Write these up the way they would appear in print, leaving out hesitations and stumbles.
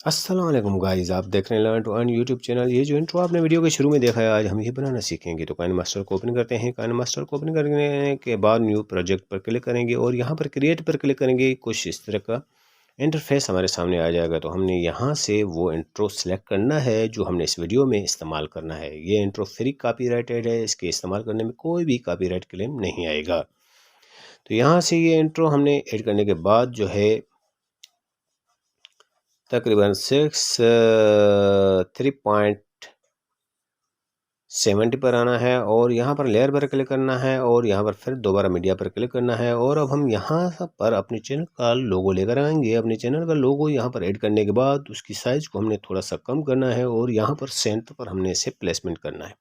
अस्सलाम वालेकुम गाइस, आप देख रहे हैं learn to earn YouTube channel. ये जो इंट्रो आपने वीडियो के शुरू में देखा है, आज हम ये बनाना सीखेंगे। तो काइन मास्टर को ओपन करते हैं। काइन मास्टर को ओपन करने के बाद न्यू प्रोजेक्ट पर क्लिक करेंगे और यहाँ पर क्रिएट पर क्लिक करेंगे। कुछ इस तरह का इंटरफेस हमारे सामने आ जाएगा। तो हमने यहाँ से वो इंट्रो सेलेक्ट करना है जो हमने इस वीडियो में इस्तेमाल करना है। ये इंट्रो फ्री कॉपीराइटेड है, इसके इस्तेमाल करने में कोई भी कॉपीराइट क्लेम नहीं आएगा। तो यहाँ से ये इंट्रो हमने ऐड करने के बाद जो है तकरीबन 3.70 पर आना है और यहाँ पर लेयर पर क्लिक करना है और यहाँ पर फिर दोबारा मीडिया पर क्लिक करना है। और अब हम यहाँ पर अपने चैनल का लोगो लेकर आएंगे। अपने चैनल का लोगो यहाँ पर ऐड करने के बाद उसकी साइज़ को हमने थोड़ा सा कम करना है और यहाँ पर सेंटर पर हमने इसे प्लेसमेंट करना है।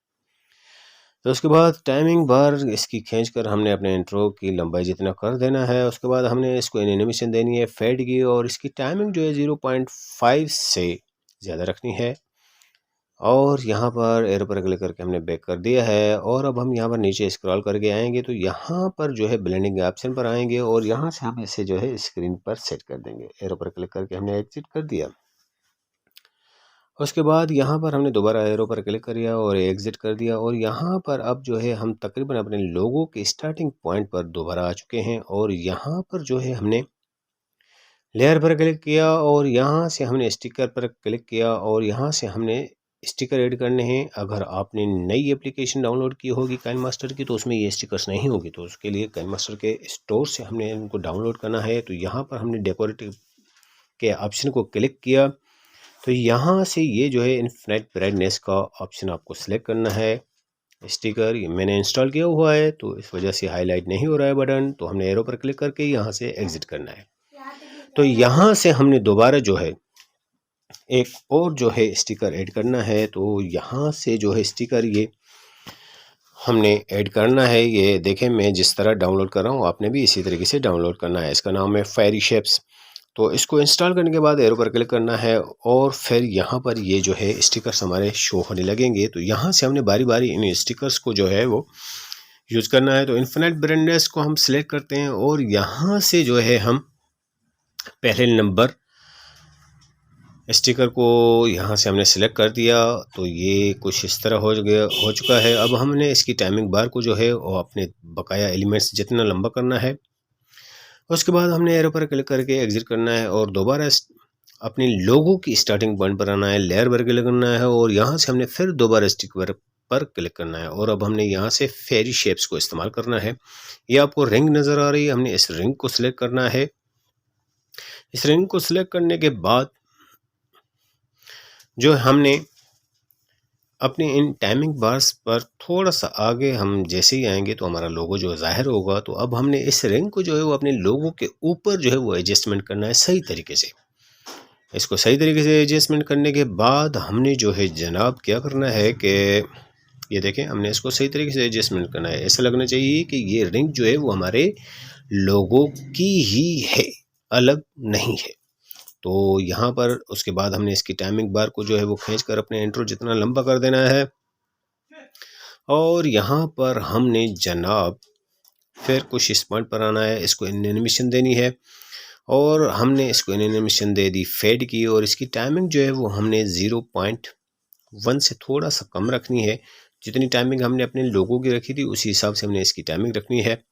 तो उसके बाद टाइमिंग बार इसकी खींच कर हमने अपने इंट्रो की लंबाई जितना कर देना है। उसके बाद हमने इसको एनिमेशन देनी है फेड की, और इसकी टाइमिंग जो है 0.5 से ज़्यादा रखनी है। और यहाँ पर एरो पर क्लिक करके हमने बैक कर दिया है। और अब हम यहाँ पर नीचे स्क्रॉल करके आएंगे तो यहाँ पर जो है ब्लेंडिंग के ऑप्शन पर आएंगे और यहाँ से हम इसे जो है स्क्रीन पर सेट कर देंगे। एरो पर क्लिक करके हमने एग्जिट कर दिया। उसके बाद यहाँ पर हमने दोबारा एरो पर क्लिक किया और एग्जिट कर दिया। और यहाँ पर अब जो है हम तकरीबन अपने लोगों के स्टार्टिंग पॉइंट पर दोबारा आ चुके हैं। और यहाँ पर जो है हमने लेयर पर क्लिक किया और यहाँ से हमने स्टिकर पर क्लिक किया और यहाँ से हमने स्टिकर ऐड करने हैं। अगर आपने नई एप्लीकेशन डाउनलोड की होगी काइन मास्टर की तो उसमें ये स्टिकर्स नहीं होगी। तो उसके लिए काइन मास्टर के स्टोर से हमने इनको डाउनलोड करना है। तो यहाँ पर हमने डेकोरेटिव के ऑप्शन को क्लिक किया तो यहाँ से ये जो है इन्फिनिट ब्राइटनेस का ऑप्शन आपको सेलेक्ट करना है। स्टिकर ये मैंने इंस्टॉल किया हुआ है तो इस वजह से हाईलाइट नहीं हो रहा है बटन। तो हमने एरो पर क्लिक करके यहाँ से एग्जिट करना है। तो यहाँ से हमने दोबारा जो है एक और जो है स्टिकर ऐड करना है। तो यहाँ से जो है स्टिकर ये हमने ऐड करना है। ये देखें मैं जिस तरह डाउनलोड कर रहा हूँ आपने भी इसी तरीके से डाउनलोड करना है। इसका नाम है फेरी शेप्स। तो इसको इंस्टॉल करने के बाद एरो पर क्लिक करना है और फिर यहाँ पर ये जो है स्टिकर्स हमारे शो होने लगेंगे। तो यहाँ से हमने बारी बारी इन स्टिकर्स को जो है वो यूज़ करना है। तो इन्फिनिट ब्राइटनेस को हम सिलेक्ट करते हैं और यहाँ से जो है हम पहले नंबर स्टिकर को यहाँ से हमने सिलेक्ट कर दिया। तो ये कुछ इस तरह हो चुका है। अब हमने इसकी टाइमिंग बार को जो है वो अपने बकाया एलिमेंट्स जितना लंबा करना है। उसके बाद हमने एरो पर क्लिक करके एग्जिट करना है और दोबारा अपने लोगों की स्टार्टिंग पॉइंट पर आना है। लेयर पर क्लिक करना है और यहाँ से हमने फिर दोबारा स्टिकर पर क्लिक करना है। और अब हमने यहाँ से फेरी शेप्स को इस्तेमाल करना है। ये आपको रिंग नज़र आ रही है, हमने इस रिंग को सिलेक्ट करना है। इस रिंग को सिलेक्ट करने के बाद जो हमने अपने इन टाइमिंग बार्स पर थोड़ा सा आगे हम जैसे ही आएंगे तो हमारा लोगो जो ज़ाहिर होगा। तो अब हमने इस रिंग को जो है वो अपने लोगो के ऊपर जो है वो एडजस्टमेंट करना है सही तरीके से। इसको सही तरीके से एडजस्टमेंट करने के बाद हमने जो है जनाब क्या करना है कि ये देखें हमने इसको सही तरीके से एडजस्टमेंट करना है। ऐसा लगना चाहिए कि ये रिंग जो है वो हमारे लोगो की ही है, अलग नहीं है। तो यहाँ पर उसके बाद हमने इसकी टाइमिंग बार को जो है वो खींच कर अपने इंट्रो जितना लंबा कर देना है। और यहाँ पर हमने जनाब फिर कुछ इस पॉइंट पर आना है, इसको एनिमेशन देनी है और हमने इसको एनिमेशन दे दी फेड की। और इसकी टाइमिंग जो है वो हमने 0.1 से थोड़ा सा कम रखनी है। जितनी टाइमिंग हमने अपने लोगों की रखी थी उसी हिसाब से हमने इसकी टाइमिंग रखनी है।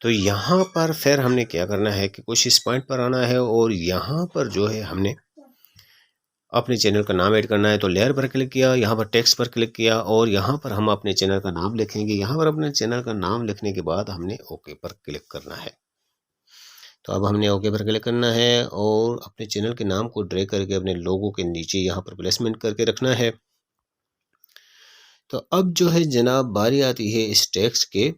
तो यहाँ पर फिर हमने क्या करना है कि कुछ इस पॉइंट पर आना है और यहाँ पर जो है हमने अपने चैनल का नाम ऐड करना है। तो लेयर पर क्लिक किया, यहाँ पर टेक्स्ट पर क्लिक किया और यहाँ पर हम अपने चैनल का नाम लिखेंगे। यहाँ पर अपने चैनल का नाम लिखने के बाद हमने ओके पर क्लिक करना है। तो अब हमने ओके पर क्लिक करना है और अपने चैनल के नाम को ड्रैग करके अपने लोगो के नीचे यहाँ पर प्लेसमेंट करके रखना है। तो अब जो है जनाब बारी आती है इस टेक्स्ट के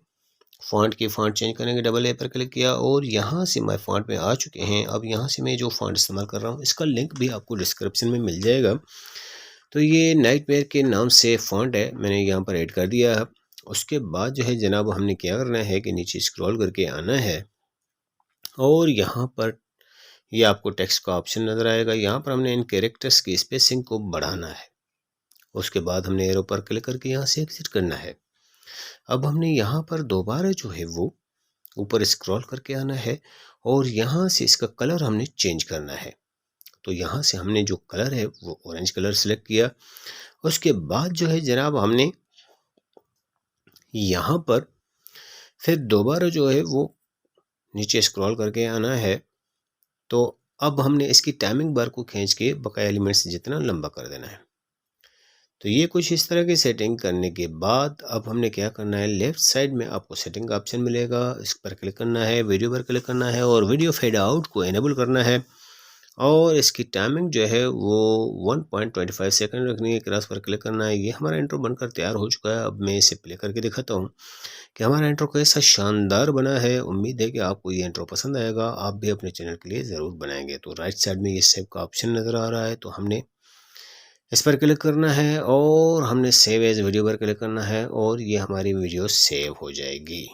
फ़ॉन्ट की। फ़ॉन्ट चेंज करेंगे, डबल ए पर क्लिक किया और यहाँ से माय फ़ॉन्ट में आ चुके हैं। अब यहाँ से मैं जो फ़ॉन्ट इस्तेमाल कर रहा हूँ इसका लिंक भी आपको डिस्क्रिप्शन में मिल जाएगा। तो ये नाइटमेयर के नाम से फ़ॉन्ट है, मैंने यहाँ पर ऐड कर दिया है। उसके बाद जो है जनाब हमने क्या करना है कि नीचे स्क्रॉल करके आना है और यहाँ पर ये आपको टेक्स्ट का ऑप्शन नज़र आएगा। यहाँ पर हमने इन कैरेक्टर्स की स्पेसिंग को बढ़ाना है। उसके बाद हमने एरो पर क्लिक करके यहाँ से एग्जिट करना है। अब हमने यहाँ पर दोबारा जो है वो ऊपर स्क्रॉल करके आना है और यहाँ से इसका कलर हमने चेंज करना है। तो यहाँ से हमने जो कलर है वो ऑरेंज कलर सेलेक्ट किया। उसके बाद जो है जनाब हमने यहाँ पर फिर दोबारा जो है वो नीचे स्क्रॉल करके आना है। तो अब हमने इसकी टाइमिंग बार को खींच के बकाया एलिमेंट्स जितना लंबा कर देना है। तो ये कुछ इस तरह की सेटिंग करने के बाद अब हमने क्या करना है, लेफ्ट साइड में आपको सेटिंग का ऑप्शन मिलेगा, इस पर क्लिक करना है, वीडियो पर क्लिक करना है और वीडियो फेड आउट को इनेबल करना है। और इसकी टाइमिंग जो है वो 1.25 सेकंड रखनी है। क्रॉस पर क्लिक करना है। ये हमारा इंट्रो बनकर तैयार हो चुका है। अब मैं इसे प्ले करके दिखाता हूँ कि हमारा इंट्रो कैसा शानदार बना है। उम्मीद है कि आपको ये इंट्रो पसंद आएगा, आप भी अपने चैनल के लिए ज़रूर बनाएंगे। तो राइट साइड में ये सेव का ऑप्शन नज़र आ रहा है, तो हमने इस पर क्लिक करना है और हमने सेव एज वीडियो पर क्लिक करना है और ये हमारी वीडियो सेव हो जाएगी।